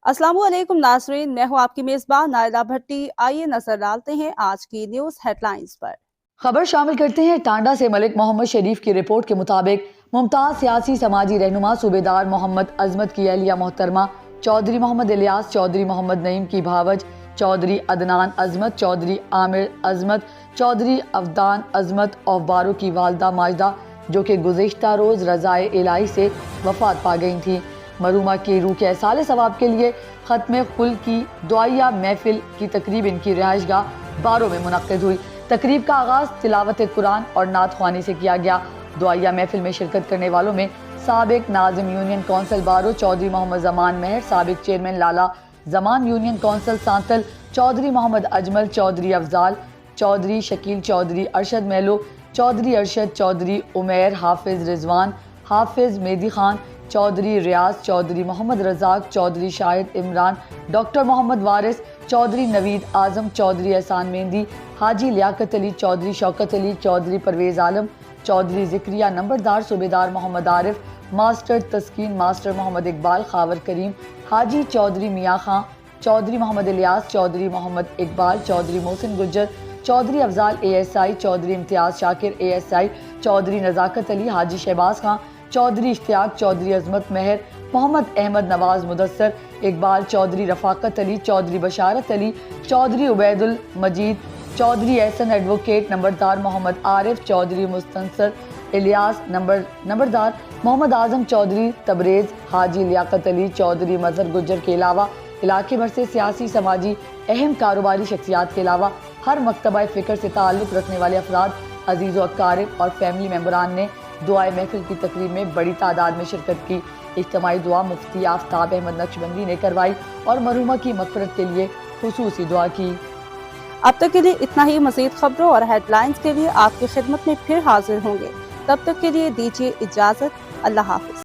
अस्सलाम वालेकुम नाज़रीन, मैं हूँ आपकी मेज़बान नायला भट्टी। आइए नजर डालते हैं आज की न्यूज़ हेडलाइंस पर। खबर शामिल करते हैं। टांडा से मलिक मोहम्मद शरीफ की रिपोर्ट के मुताबिक मुमताज सियासी समाजी रहनुमा सूबेदार मोहम्मद अजमत की अहलिया मोहतरमा चौधरी मोहम्मद इलियास, चौधरी मोहम्मद नईम की भावज चौधरी अदनान अजमत, चौधरी आमिर अजमत, चौधरी अफदान अजमत और बारो की वालदा माजदा जो कि गुज़िश्ता रोज़ रज़ाए इलाही से वफात पा गई थी। मरूमा की रूह के एहसाले सवाब के लिए ख़त्म कुल की दुआया महफिल की तकरीब इनकी रिहाइशगाह बारो में मुनक्किद हुई। तकरीब का आगाज़ तिलावत कुरान और नात ख्वानी से किया गया। दुआया महफिल में शिरकत करने वालों में साबिक नाज़िम यूनियन कौंसिल बारो चौधरी मोहम्मद जमान मेहर, साबिक चेयरमैन लाला जमान यूनियन कौंसिल सांतल चौधरी मोहम्मद अजमल, चौधरी अफजाल चौधरी, शकील चौधरी, अरशद महलो चौधरी, अरशद चौधरी, उमैर, हाफिज रिजवान, हाफिज मेहदी खान चौधरी, रियाज चौधरी, मोहम्मद रजाक चौधरी, शाहिद इमरान, डॉक्टर मोहम्मद वारिस चौधरी, नवीद आजम चौधरी, एहसान मेहंदी, हाजी लियाकत अली चौधरी, शौकत अली चौधरी, परवेज आलम चौधरी, जिक्रिया नंबरदार, सूबेदार मोहम्मद आरिफ, मास्टर तस्कीन, मास्टर मोहम्मद इकबाल, खावर करीम, हाजी चौधरी, मियाँ खां चौधरी, मोहम्मद इलियास चौधरी, मोहम्मद इकबाल चौधरी, मोहसिन गुज्जर चौधरी, अफजाल ASI चौधरी, इम्तियाज शाकिर ASI चौधरी, नजाकत अली, हाजी शहबाज खां चौधरी, इश्तियाक चौधरी, अजमत मेहर, मोहम्मद अहमद नवाज मुदस्सर, इकबाल चौधरी, रफाकत अली चौधरी, बशारत अली चौधरी, उबैदुल मजीद चौधरी, एहसन एडवोकेट, नंबरदार मोहम्मद आरिफ चौधरी, मुस्तंसर इलियास नंबरदार, मोहम्मद आजम चौधरी, तबरेज, हाजी लियाकत अली चौधरी, मजहर गुज्जर के अलावा इलाके भर से सियासी समाजी अहम कारोबारी शख्सियात के अलावा हर मकतबा फ़िक्र से ताल्लुक़ रखने वाले अफराद, अजीज़ व अकारिब और फैमिली मेम्बरान ने दुआए महफिल की तकरीब में बड़ी तादाद में शिरकत की। इज्तिमाई दुआ मुफ्ती आफ्ताब अहमद नक्शबंदी ने करवाई और मरहुमा की मग़फ़िरत के लिए खुसूसी दुआ की। अब तक के लिए इतना ही। मज़ीद खबरों और हेडलाइंस के लिए आपकी खिदमत में फिर हाजिर होंगे। तब तक के लिए दीजिए इजाज़त। अल्लाह हाफ़िज़।